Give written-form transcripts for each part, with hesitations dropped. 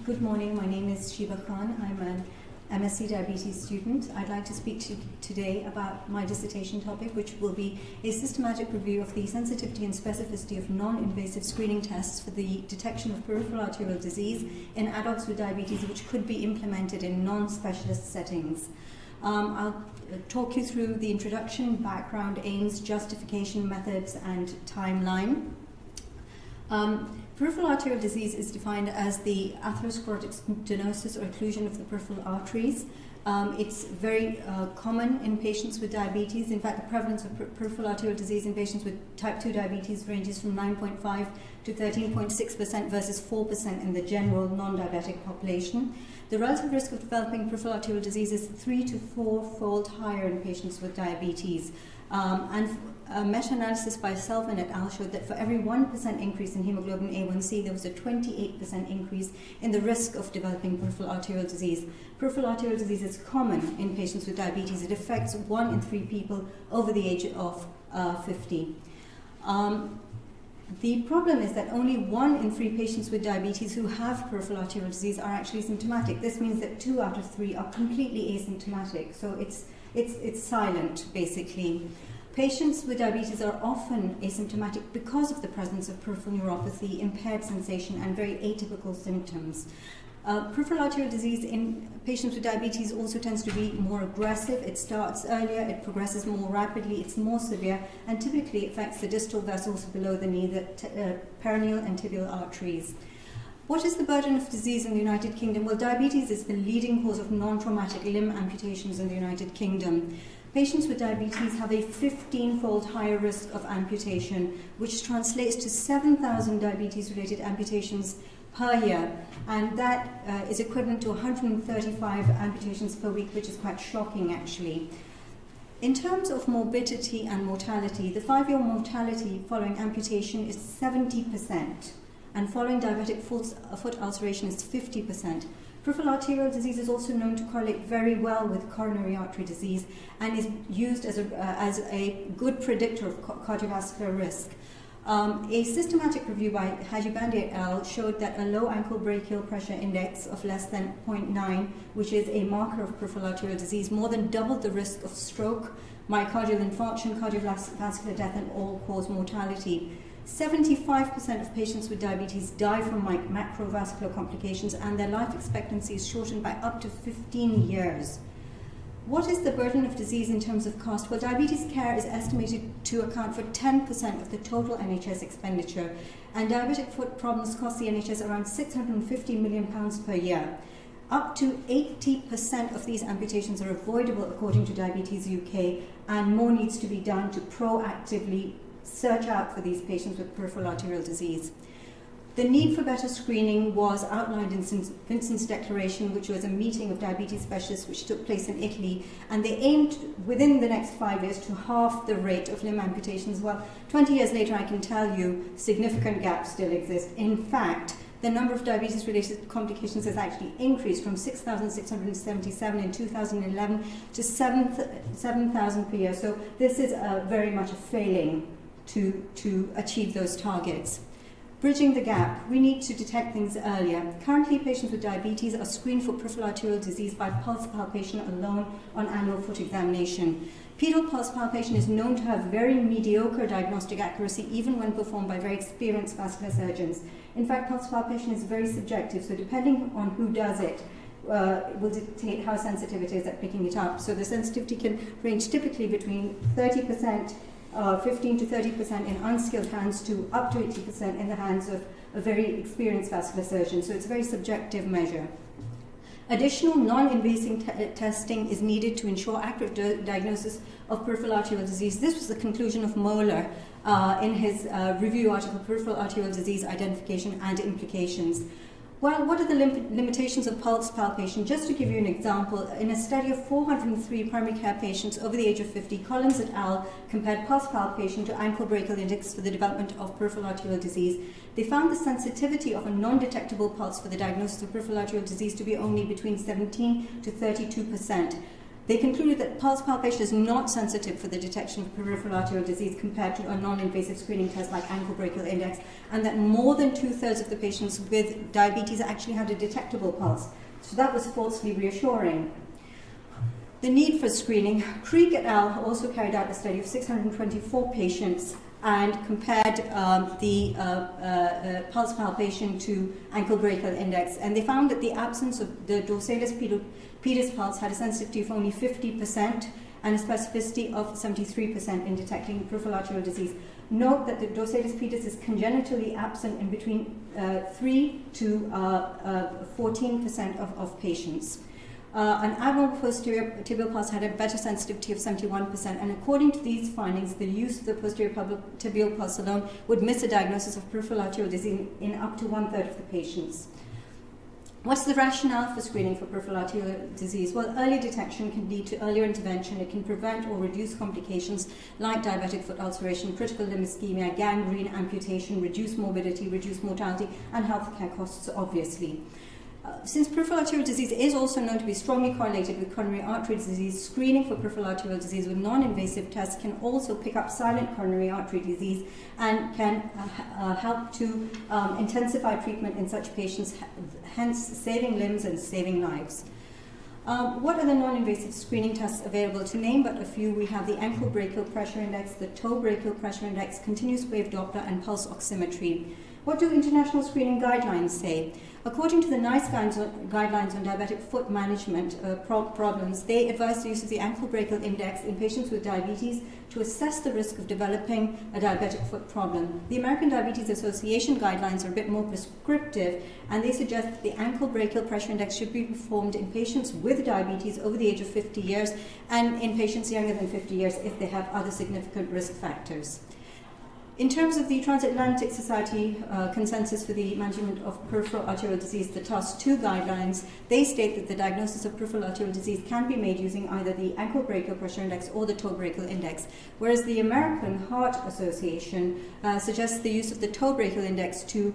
Good morning, my name is Shiva Khan. I'm an MSc Diabetes student. I'd like to speak to you today about my dissertation topic, which will be a systematic review of the sensitivity and specificity of non-invasive screening tests for the detection of peripheral arterial disease in adults with diabetes, which could be implemented in non-specialist settings. I'll talk you through the introduction, background, aims, justification, methods, and timeline. Peripheral arterial disease is defined as the atherosclerotic stenosis or occlusion of the peripheral arteries. It's very common in patients with diabetes. In fact, the prevalence of peripheral arterial disease in patients with type 2 diabetes ranges from 9.5 to 13.6% versus 4% in the general non-diabetic population. The relative risk of developing peripheral arterial disease is 3 to 4-fold higher in patients with diabetes. And a meta-analysis by Selvin et al. Showed that for every 1% increase in hemoglobin A1C, there was a 28% increase in the risk of developing peripheral arterial disease. Peripheral arterial disease is common in patients with diabetes. It affects 1 in 3 people over the age of 50. The problem is that only 1 in 3 patients with diabetes who have peripheral arterial disease are actually symptomatic. This means that 2 out of 3 are completely asymptomatic. So it's silent, basically. Patients with diabetes are often asymptomatic because of the presence of peripheral neuropathy, impaired sensation, and very atypical symptoms. Peripheral arterial disease in patients with diabetes also tends to be more aggressive. It starts earlier, it progresses more rapidly, it's more severe, and typically affects the distal vessels below the knee, the peroneal and tibial arteries. What is the burden of disease in the United Kingdom? Well, diabetes is the leading cause of non-traumatic limb amputations in the United Kingdom. Patients with diabetes have a 15-fold higher risk of amputation, which translates to 7,000 diabetes-related amputations per year, and that is equivalent to 135 amputations per week, which is quite shocking, actually. In terms of morbidity and mortality, the 5-year mortality following amputation is 70%, and following diabetic foot ulceration is 50%. Peripheral arterial disease is also known to correlate very well with coronary artery disease and is used as a good predictor of cardiovascular risk. A systematic review by Hajibandi et al. Showed that a low ankle brachial pressure index of less than 0.9, which is a marker of peripheral arterial disease, more than doubled the risk of stroke, myocardial infarction, cardiovascular death, and all-cause mortality. 75% of patients with diabetes die from macrovascular complications, and their life expectancy is shortened by up to 15 years. What is the burden of disease in terms of cost? Well, diabetes care is estimated to account for 10% of the total NHS expenditure, and diabetic foot problems cost the NHS around £650 million per year. Up to 80% of these amputations are avoidable according to Diabetes UK, and more needs to be done to proactively search out for these patients with peripheral arterial disease. The need for better screening was outlined in St. Vincent's Declaration, which was a meeting of diabetes specialists which took place in Italy, and they aimed within the next 5 years to halve the rate of limb amputations. Well, 20 years later, I can tell you significant gaps still exist. In fact, the number of diabetes-related complications has actually increased from 6,677 in 2011 to 7,000 per year. So this is very much a failing to achieve those targets. Bridging the gap, we need to detect things earlier. Currently, patients with diabetes are screened for peripheral arterial disease by pulse palpation alone on annual foot examination. Pedal pulse palpation is known to have very mediocre diagnostic accuracy, even when performed by very experienced vascular surgeons. In fact, pulse palpation is very subjective, so depending on who does it, will dictate how sensitive it is at picking it up. So the sensitivity can range typically between 30%, 15 to 30% in unskilled hands to up to 80% in the hands of a very experienced vascular surgeon. So it's a very subjective measure. Additional non-invasive testing is needed to ensure accurate diagnosis of peripheral arterial disease. This was the conclusion of Moeller in his review article, Peripheral Arterial Disease Identification and Implications. Well, what are the limitations of pulse palpation? Just to give you an example, in a study of 403 primary care patients over the age of 50, Collins et al. Compared pulse palpation to ankle brachial index for the development of peripheral arterial disease. They found the sensitivity of a non-detectable pulse for the diagnosis of peripheral arterial disease to be only between 17 to 32%. They concluded that pulse palpation is not sensitive for the detection of peripheral arterial disease compared to a non-invasive screening test like ankle brachial index, and that more than 2/3 of the patients with diabetes actually had a detectable pulse. So that was falsely reassuring. The need for screening. Krieg et al. Also carried out a study of 624 patients and compared the pulse palpation to ankle brachial index, and they found that the absence of the dorsalis pedis pulse had a sensitivity of only 50% and a specificity of 73% in detecting peripheral arterial disease. Note that the dorsalis pedis is congenitally absent in between 3 to 14% of patients. An abnormal posterior tibial pulse had a better sensitivity of 71%, and according to these findings, the use of the posterior tibial pulse alone would miss a diagnosis of peripheral arterial disease in up to 1/3 of the patients. What's the rationale for screening for peripheral arterial disease? Well, early detection can lead to earlier intervention. It can prevent or reduce complications like diabetic foot ulceration, critical limb ischemia, gangrene, amputation, reduce morbidity, reduce mortality, and healthcare costs, obviously. Since peripheral arterial disease is also known to be strongly correlated with coronary artery disease, screening for peripheral arterial disease with non-invasive tests can also pick up silent coronary artery disease and can help to intensify treatment in such patients, hence saving limbs and saving lives. What are the non-invasive screening tests available? To name but a few, we have the ankle brachial pressure index, the toe brachial pressure index, continuous wave Doppler, and pulse oximetry. What do international screening guidelines say? According to the NICE guidelines on diabetic foot management problems, they advise the use of the ankle brachial index in patients with diabetes to assess the risk of developing a diabetic foot problem. The American Diabetes Association guidelines are a bit more prescriptive, and they suggest that the ankle brachial pressure index should be performed in patients with diabetes over the age of 50 years and in patients younger than 50 years if they have other significant risk factors. In terms of the Transatlantic Society Consensus for the Management of Peripheral Arterial Disease, the TAS2 guidelines, they state that the diagnosis of peripheral arterial disease can be made using either the ankle brachial pressure index or the toe brachial index, whereas the American Heart Association suggests the use of the toe brachial index to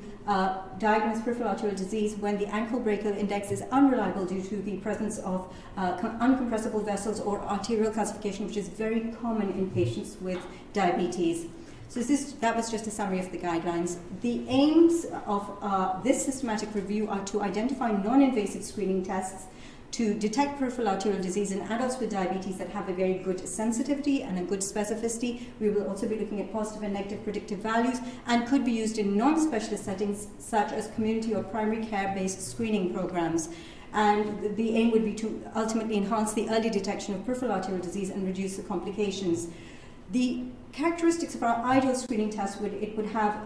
diagnose peripheral arterial disease when the ankle brachial index is unreliable due to the presence of uncompressible vessels or arterial calcification, which is very common in patients with diabetes. So that was just a summary of the guidelines. The aims of this systematic review are to identify non-invasive screening tests to detect peripheral arterial disease in adults with diabetes that have a very good sensitivity and a good specificity. We will also be looking at positive and negative predictive values and could be used in non-specialist settings such as community or primary care-based screening programs. And the aim would be to ultimately enhance the early detection of peripheral arterial disease and reduce the complications. The characteristics of our ideal screening test would have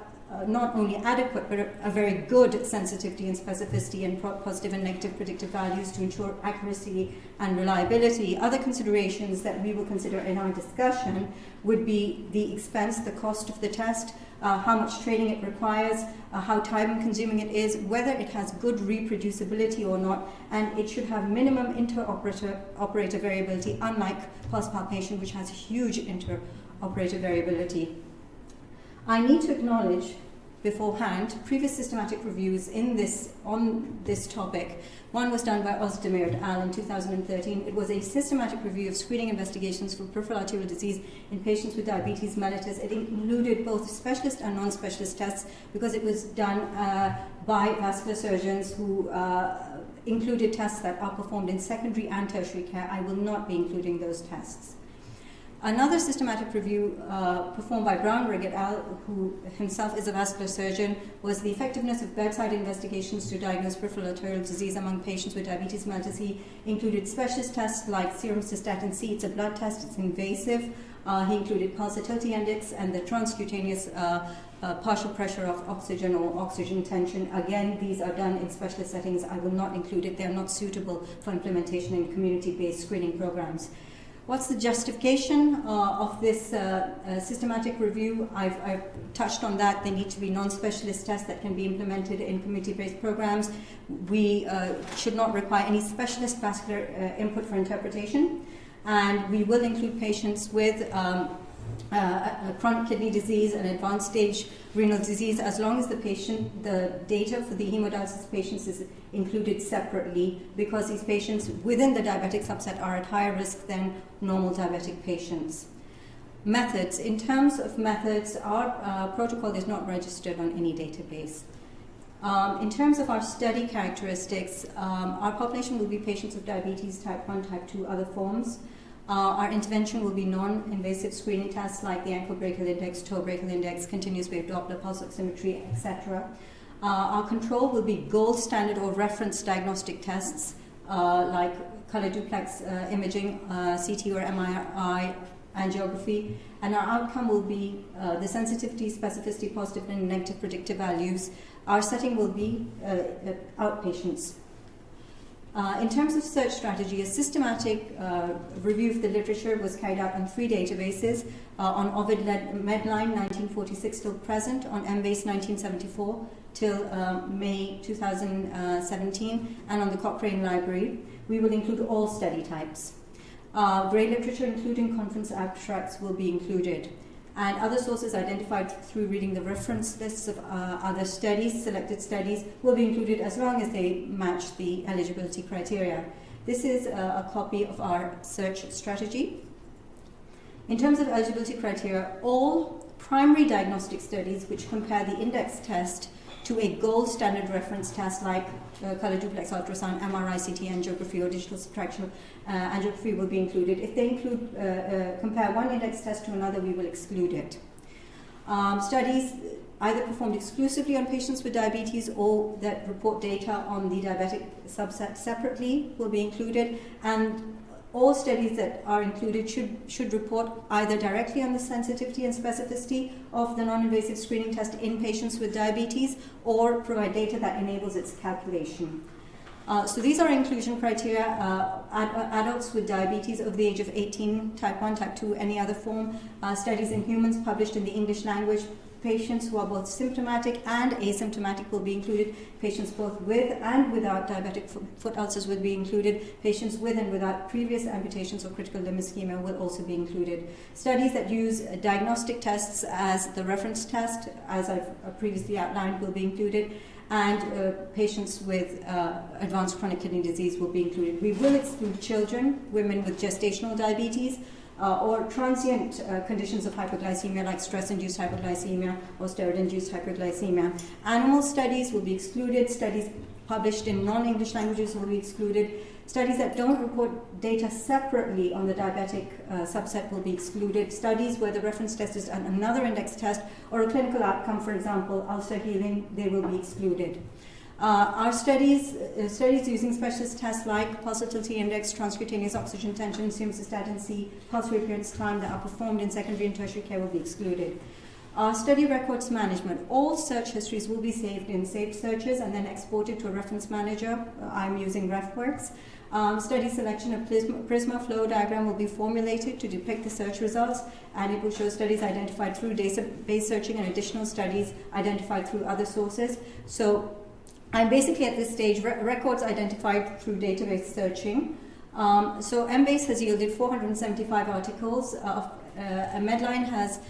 not only adequate but a very good sensitivity and specificity and positive and negative predictive values to ensure accuracy and reliability. Other considerations that we will consider in our discussion would be the expense, the cost of the test, how much training it requires, how time-consuming it is, whether it has good reproducibility or not, and it should have minimum inter-operator variability, unlike pulse palpation, which has huge inter-operator variability. I need to acknowledge beforehand previous systematic reviews on this topic. One was done by Ozdemir et al. In 2013. It was a systematic review of screening investigations for peripheral arterial disease in patients with diabetes mellitus. It included both specialist and non-specialist tests because it was done by vascular surgeons who included tests that are performed in secondary and tertiary care. I will not be including those tests. Another systematic review performed by Brownrigg et al., who himself is a vascular surgeon, was the effectiveness of bedside investigations to diagnose peripheral arterial disease among patients with diabetes mellitus. He included specialist tests like serum cystatin C. It's a blood test, it's invasive. He included pulsatility index and the transcutaneous partial pressure of oxygen or oxygen tension. Again, these are done in specialist settings. I will not include it. They are not suitable for implementation in community-based screening programs. What's the justification of this systematic review? I've touched on that. They need to be non-specialist tests that can be implemented in community-based programs. We should not require any specialist vascular input for interpretation. And we will include patients with chronic kidney disease, and advanced stage renal disease, as long as the data for the hemodialysis patients is included separately, because these patients within the diabetic subset are at higher risk than normal diabetic patients. Methods. In terms of methods, our protocol is not registered on any database. In terms of our study characteristics, our population will be patients of diabetes type 1, type 2, other forms. Our intervention will be non-invasive screening tests like the ankle brachial index, toe brachial index, continuous wave Doppler pulse oximetry, etc. Our control will be gold standard or reference diagnostic tests like color duplex imaging, CT or MRI, angiography, and our outcome will be the sensitivity, specificity, positive and negative predictive values. Our setting will be outpatients. In terms of search strategy, a systematic review of the literature was carried out on 3 databases, on Ovid Medline 1946 till present, on MBase 1974 till May 2017, and on the Cochrane Library. We will include all study types. Grey literature, including conference abstracts, will be included. And other sources identified through reading the reference lists of other studies, selected studies, will be included as long as they match the eligibility criteria. This is a copy of our search strategy. In terms of eligibility criteria, all primary diagnostic studies which compare the index test to a gold standard reference test like color duplex ultrasound, MRI, CT angiography, or digital subtraction angiography will be included. If they compare one index test to another, we will exclude it. Studies either performed exclusively on patients with diabetes or that report data on the diabetic subset separately will be included, and all studies that are included should report either directly on the sensitivity and specificity of the non-invasive screening test in patients with diabetes, or provide data that enables its calculation. So these are inclusion criteria. Adults with diabetes over the age of 18, type 1, type 2, any other form, studies in humans published in the English language. Patients who are both symptomatic and asymptomatic will be included. Patients both with and without diabetic foot ulcers will be included. Patients with and without previous amputations or critical limb ischemia will also be included. Studies that use diagnostic tests as the reference test, as I've previously outlined, will be included. And patients with advanced chronic kidney disease will be included. We will exclude children, women with gestational diabetes, or transient conditions of hypoglycemia like stress-induced hypoglycemia or steroid-induced hypoglycemia. Animal studies will be excluded. Studies published in non-English languages will be excluded. Studies that don't report data separately on the diabetic subset will be excluded. Studies where the reference test is another index test or a clinical outcome, for example, ulcer healing, they will be excluded. Our studies using specialist tests like pulsatility index, transcutaneous oxygen tension, serum cystatin C, pulse reappearance time that are performed in secondary and tertiary care will be excluded. Our study records management. All search histories will be saved in saved searches and then exported to a reference manager. I'm using RefWorks. Study selection of Prisma flow diagram will be formulated to depict the search results, and it will show studies identified through database searching and additional studies identified through other sources. So I'm basically at this stage records identified through database searching. So MBase has yielded 475 articles. Medline has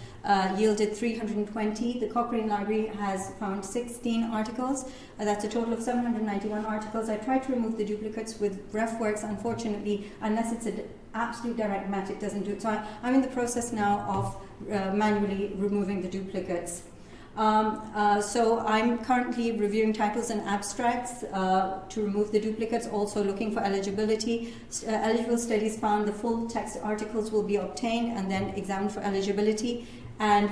yielded 320. The Cochrane Library has found 16 articles. That's a total of 791 articles. I tried to remove the duplicates with RefWorks. Unfortunately, unless it's an absolute direct match, it doesn't do it. So I'm in the process now of manually removing the duplicates. So I'm currently reviewing titles and abstracts to remove the duplicates, also looking for eligibility. Eligible studies found, the full text articles will be obtained and then examined for eligibility, and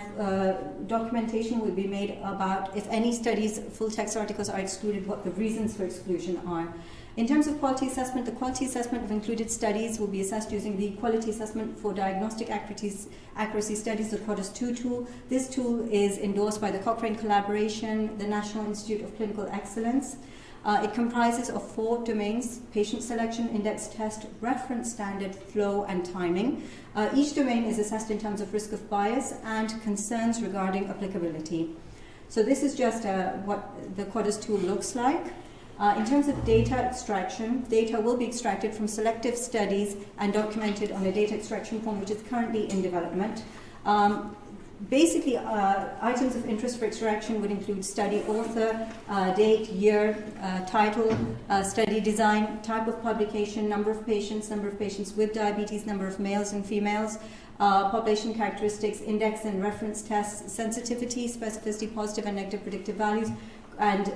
documentation will be made about if any studies, full text articles are excluded, what the reasons for exclusion are. In terms of quality assessment, the quality assessment of included studies will be assessed using the Quality Assessment for Diagnostic Accuracy Studies, the QUADRS 2 tool. This tool is endorsed by the Cochrane Collaboration, the National Institute of Clinical Excellence. It comprises of 4 domains: patient selection, index test, reference standard, flow, and timing. Each domain is assessed in terms of risk of bias and concerns regarding applicability. So this is just what the QUADRS tool looks like. In terms of data extraction, data will be extracted from selective studies and documented on a data extraction form which is currently in development. Basically, items of interest for extraction would include study author, date, year, title, study design, type of publication, number of patients with diabetes, number of males and females, population characteristics, index and reference tests, sensitivity, specificity, positive and negative predictive values, and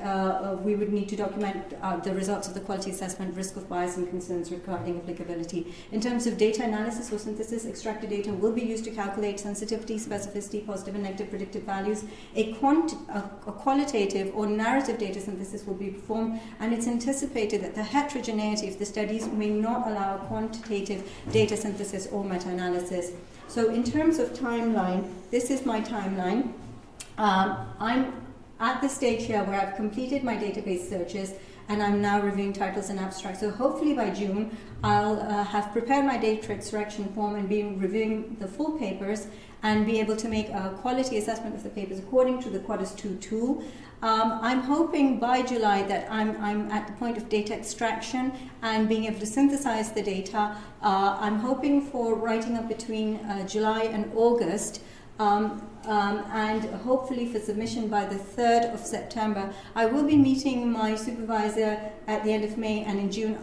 we would need to document the results of the quality assessment, risk of bias and concerns regarding applicability. In terms of data analysis or synthesis, extracted data will be used to calculate sensitivity, specificity, positive and negative predictive values. A qualitative or narrative data synthesis will be performed, and it's anticipated that the heterogeneity of the studies may not allow quantitative data synthesis or meta-analysis. So in terms of timeline, this is my timeline. I'm at the stage here where I've completed my database searches and I'm now reviewing titles and abstracts. So hopefully by June, I'll have prepared my data extraction form and be reviewing the full papers and be able to make a quality assessment of the papers according to the Quadus 2 tool. I'm hoping by July that I'm at the point of data extraction and being able to synthesize the data. I'm hoping for writing up between July and August. And hopefully for submission by the 3rd of September. I will be meeting my supervisor at the end of May, and in June.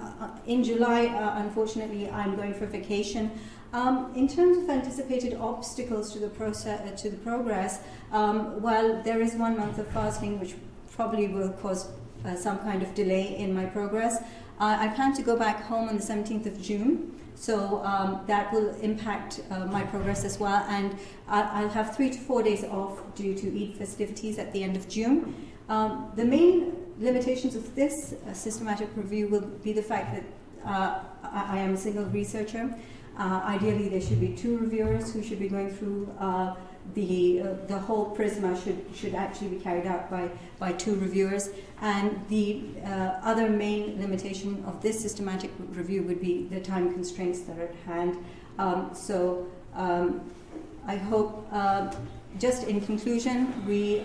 In July, unfortunately, I'm going for vacation. In terms of anticipated obstacles to the process, to the progress, well, there is 1 month of fasting, which probably will cause some kind of delay in my progress. I plan to go back home on the 17th of June. So that will impact my progress as well, and I'll have 3 to 4 days off due to Eid festivities at the end of June. The main limitations of this systematic review will be the fact that I am a single researcher. Ideally, there should be 2 reviewers who should be going through the whole prisma should actually be carried out by 2 reviewers, and the other main limitation of this systematic review would be the time constraints that are at hand. I hope, just in conclusion, the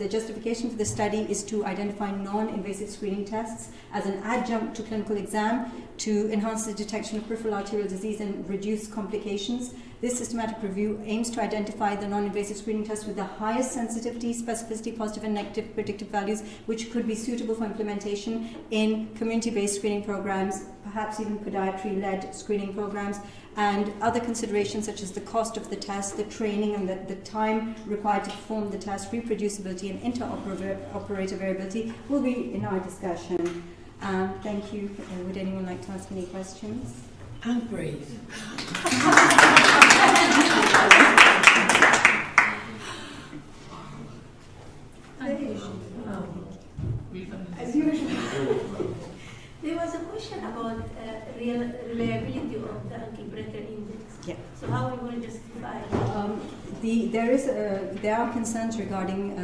justification for the study is to identify non-invasive screening tests as an adjunct to clinical exam to enhance the detection of peripheral arterial disease and reduce complications. This systematic review aims to identify the non-invasive screening tests with the highest sensitivity, specificity, positive and negative predictive values, which could be suitable for implementation in community-based screening programs, perhaps even podiatry-led screening programs, and other considerations such as the cost of the test, the training and the time required to perform the test, reproducibility and interoperator variability will be in our discussion. Thank you. Would anyone like to ask any questions? And breathe. As usual. There was a question about reliability of the ankle breaker index. Yeah. So how are we going to justify there are concerns regarding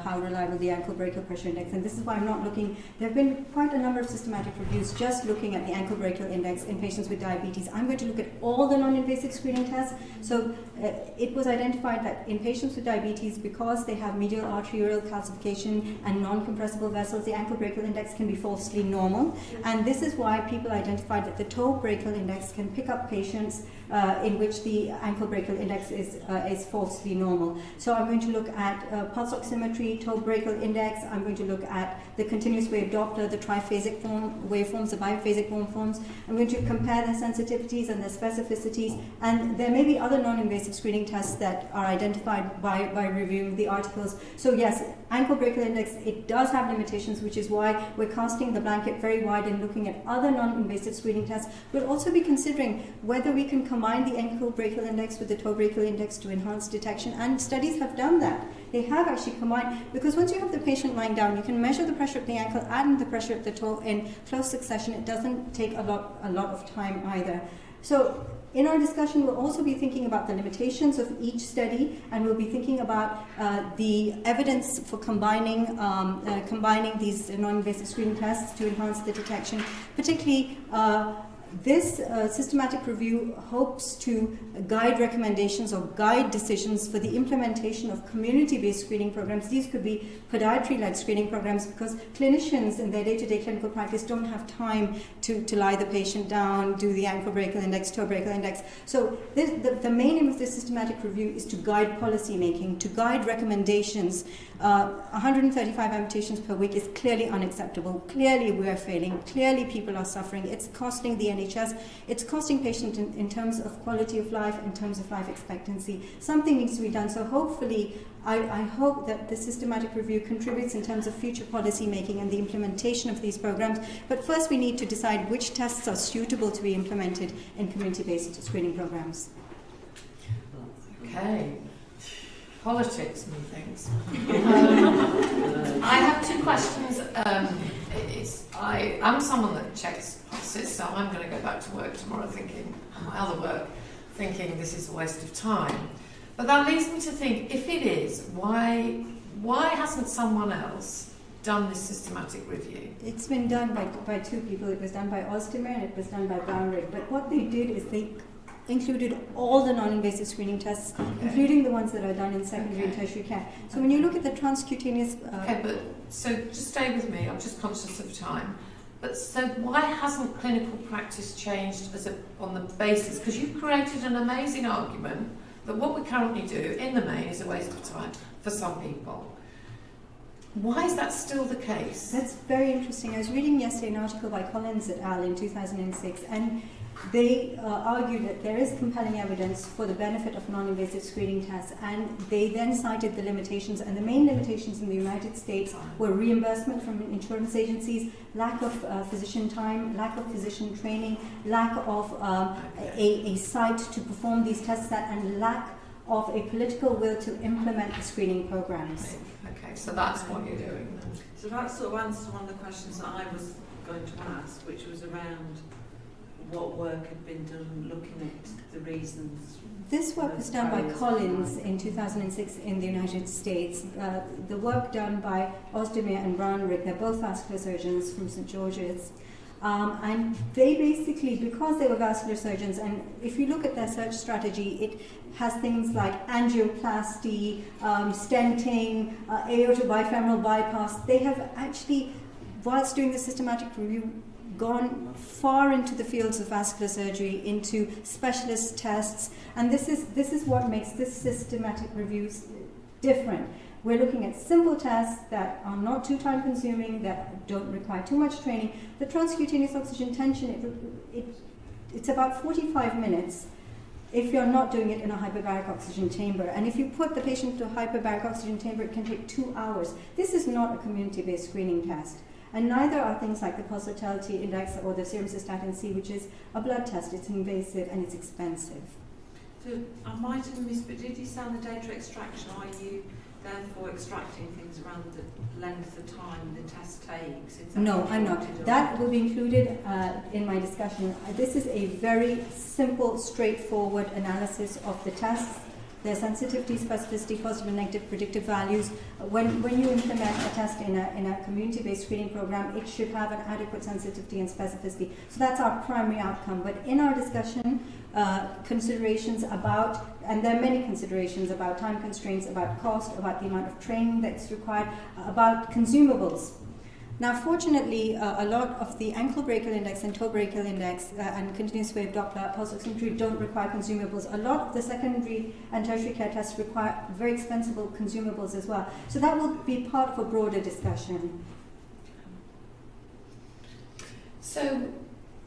how reliable the ankle breaker pressure index, and this is why I'm not looking. There have been quite a number of systematic reviews just looking at the ankle breaker index in patients with diabetes. I'm going to look at all the non-invasive screening tests. So it was identified that in patients with diabetes, because they have medial arterial calcification and non-compressible vessels, the ankle brachial index can be falsely normal, and this is why people identified that the toe brachial index can pick up patients in which the ankle brachial index is falsely normal. So I'm going to look at pulse oximetry, toe brachial index. I'm going to look at the continuous wave Doppler, the triphasic waveforms, the biphasic waveforms. I'm going to compare their sensitivities and their specificities, and there may be other non-invasive screening tests that are identified by reviewing the articles. So yes, ankle brachial index, it does have limitations, which is why we're casting the blanket very wide and looking at other non-invasive screening tests. We'll also be considering whether we can combine the ankle brachial index with the toe brachial index to enhance detection, and studies have done that. They have actually combined, because once you have the patient lying down, you can measure the pressure of the ankle and the pressure of the toe in close succession. It doesn't take a lot of time either. So in our discussion, we'll also be thinking about the limitations of each study, and we'll be thinking about the evidence for combining these non-invasive screening tests to enhance the detection, particularly this systematic review hopes to guide recommendations or guide decisions for the implementation of community-based screening programs. These could be podiatry-led screening programs, because clinicians in their day-to-day clinical practice don't have time to lie the patient down, do the ankle brachial index, toe brachial index. So the main aim of this systematic review is to guide policy making, to guide recommendations. 135 amputations per week is clearly unacceptable. Clearly we are failing. Clearly people are suffering. It's costing the NHS. It's costing patients in terms of quality of life, in terms of life expectancy. Something needs to be done. So hopefully, I hope that the systematic review contributes in terms of future policy making and the implementation of these programs. But first we need to decide which tests are suitable to be implemented in community-based screening programs. Okay. Politics, methinks. I have two questions. I'm someone that checks pulses, so I'm going to go back to work tomorrow thinking, my other work, thinking this is a waste of time. But that leads me to think, if it is, why hasn't someone else done this systematic review? It's been done by two people. It was done by Ozdemir and it was done by Brownrigg. But what they did is they included all the non-invasive screening tests, including the ones that are done in secondary and tertiary care. So when you look at the transcutaneous... but so just stay with me, I'm just conscious of time. But so why hasn't clinical practice changed on the basis? Because you've created an amazing argument that what we currently do, in the main, is a waste of time for some people. Why is that still the case? That's very interesting. I was reading yesterday an article by Collins et al. In 2006, and they argued that there is compelling evidence for the benefit of non-invasive screening tests, and they then cited the limitations, and the main limitations in the United States were reimbursement from insurance agencies, lack of physician time, lack of physician training, lack of a site to perform these tests, and lack of a political will to implement the screening programs. Okay, so that's what you're doing then. So that sort of answers one of the questions that I was going to ask, which was around what work had been done looking at the reasons. This work was done by Collins in 2006 in the United States. The work done by Ozdemir and Brownrigg, they're both vascular surgeons from St. George's. And they basically, because they were vascular surgeons, and if you look at their search strategy, it has things like angioplasty, stenting, aortic bifemoral bypass. They have actually, whilst doing the systematic review, gone far into the fields of vascular surgery, into specialist tests, and this is what makes this systematic review different. We're looking at simple tests that are not too time consuming, that don't require too much training. The transcutaneous oxygen tension, it's about 45 minutes if you're not doing it in a hyperbaric oxygen chamber. And if you put the patient to a hyperbaric oxygen chamber, it can take 2 hours. This is not a community-based screening test. And neither are things like the pulsatility index or the serum cystatin C, which is a blood test. It's invasive and it's expensive. So I might have missed, but did you say on the data extraction, are you therefore extracting things around the length of time the test takes? No, I'm not. That will be included in my discussion. This is a very simple, straightforward analysis of the tests, their sensitivity, specificity, positive and negative predictive values. When you implement a test in a community-based screening program, it should have an adequate sensitivity and specificity. So that's our primary outcome. But in our discussion, considerations about, and there are many considerations about time constraints, about cost, about the amount of training that's required, about consumables. Now, fortunately, a lot of the ankle brachial index and toe brachial index and continuous wave Doppler pulse oximetry don't require consumables. A lot of the secondary and tertiary care tests require very expensive consumables as well. So that will be part of a broader discussion. So,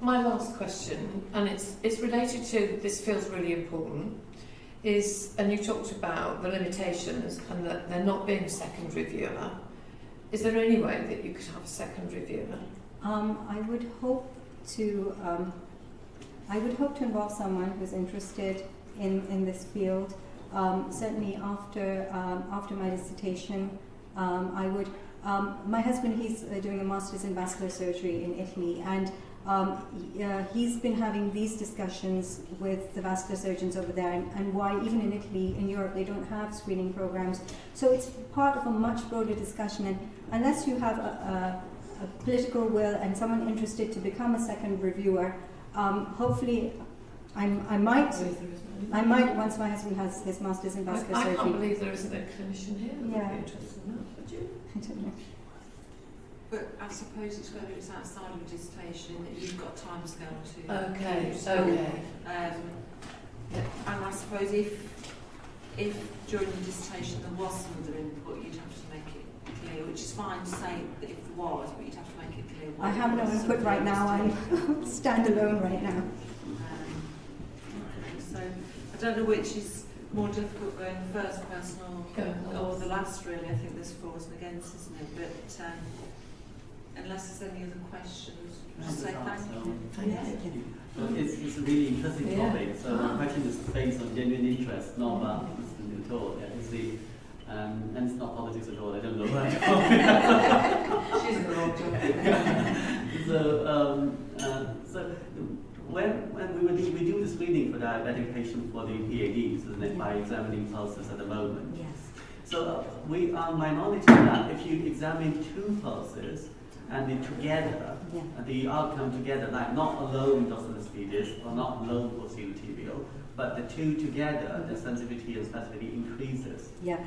my last question, and it's related to, this feels really important, is, and you talked about the limitations and that there not being a second reviewer. Is there any way that you could have a second reviewer? I would hope to involve someone who's interested in this field. Certainly after my dissertation, I would. My husband, he's doing a master's in vascular surgery in Italy, and he's been having these discussions with the vascular surgeons over there, and why even in Italy, in Europe, they don't have screening programs. So it's part of a much broader discussion, and unless you have a political will and someone interested to become a second reviewer, Hopefully, I might, once my husband has his master's in vascular I surgery. can't believe there isn't a clinician here that Yeah. would be interested in that, would you? I don't know. But I suppose it's whether it's outside of a dissertation that you've got time scale to. Okay, use. okay. And I suppose if during the dissertation there was some other input, you'd have to make it clear, which is fine to say that if there was, but you'd have to make it clear. I have no input right now. I'm standalone right now. So I don't know which is more difficult, going first person or the last. Really, I think there's pros and against, isn't it? But unless there's any other questions, just say thank you. Thank you. So it's a really interesting topic. So the question is based on genuine interest, not about at all. Obviously, and it's not politics at all. I don't know where I'm from. She's in the wrong job. So when we do the screening for diabetic patients for the PADs, isn't it, by examining pulses at the moment. Yes. So we are minority that if you examine two pulses and they together, the outcome together, like not alone dorsal pedis or not alone posterior tibial, but the two together, the sensitivity and specificity increases. Yeah,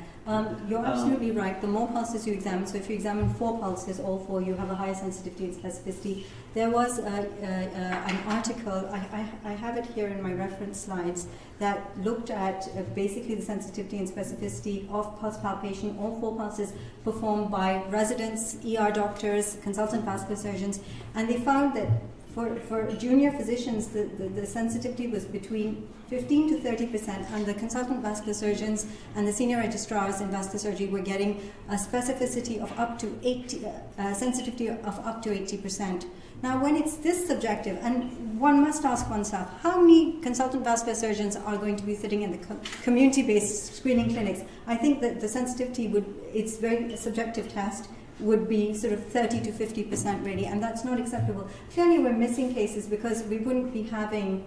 you're absolutely right. The more pulses you examine, so if you examine 4 pulses, all 4, you have a higher sensitivity and specificity. There was an article, I have it here in my reference slides, that looked at basically the sensitivity and specificity of pulse palpation, all 4 pulses performed by residents, ER doctors, consultant vascular surgeons, and they found that for junior physicians, the sensitivity was between 15 to 30%, and the consultant vascular surgeons and the senior registrars in vascular surgery were getting a specificity of up to 80, sensitivity of up to 80%. Now, when it's this subjective, and one must ask oneself, how many consultant vascular surgeons are going to be sitting in the community-based screening clinics? I think that the sensitivity it's very subjective test, would be sort of 30 to 50% really, and that's not acceptable. Clearly we're missing cases because we wouldn't be having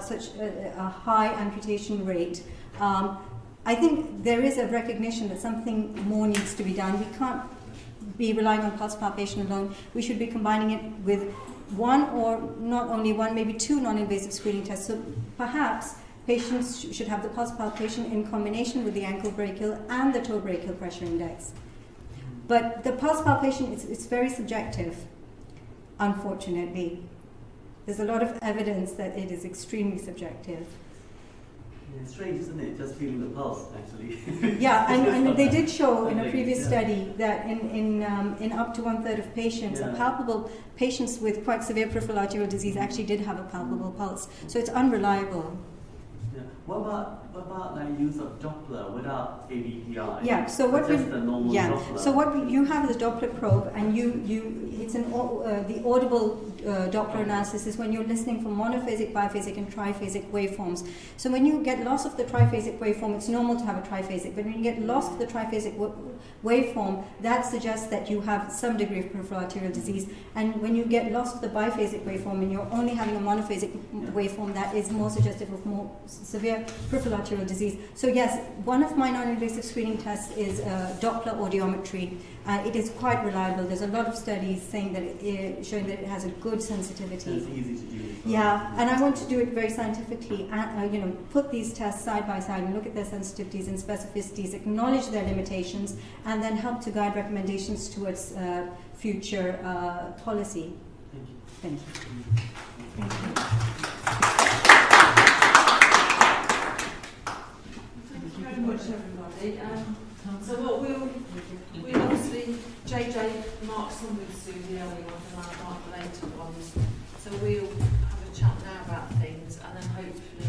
such a high amputation rate. I think there is a recognition that something more needs to be done. We can't be relying on pulse palpation alone. We should be combining it with one, or not only one, maybe 2 non-invasive screening tests. So perhaps patients should have the pulse palpation in combination with the ankle brachial and the toe brachial pressure index. But the pulse palpation, it's very subjective, unfortunately. There's a lot of evidence that it is extremely subjective. Yeah, it's strange, isn't it? Just feeling the pulse, actually. Yeah, and they did show in a previous study that in up to 1/3 of patients, a palpable patients with quite severe peripheral arterial disease actually did have a palpable pulse. So it's unreliable. Yeah. What about like use of Doppler without ABPI? Yeah. So what just the normal Doppler. So what you have the Doppler probe, and it's the audible Doppler analysis is when you're listening for monophasic, biphasic, and triphasic waveforms. So when you get loss of the triphasic waveform, it's normal to have a triphasic. But when you get loss of the triphasic waveform, that suggests that you have some degree of peripheral arterial disease. And when you get loss of the biphasic waveform and you're only having a monophasic waveform, that is more suggestive of more severe peripheral arterial disease. So yes, one of my non-invasive screening tests is Doppler audiometry. It is quite reliable. There's a lot of studies saying that showing that it has a good sensitivity. And it's easy to do. Yeah, and I want to do it very scientifically. Put these tests side by side and look at their sensitivities and specificities, acknowledge their limitations, and then help to guide recommendations towards future policy. Thank you. Thank you. Thank you very much, everybody. So what we'll obviously, JJ marks some with Sue the early ones and I'll mark the later ones. So we'll have a chat now about things, and then hopefully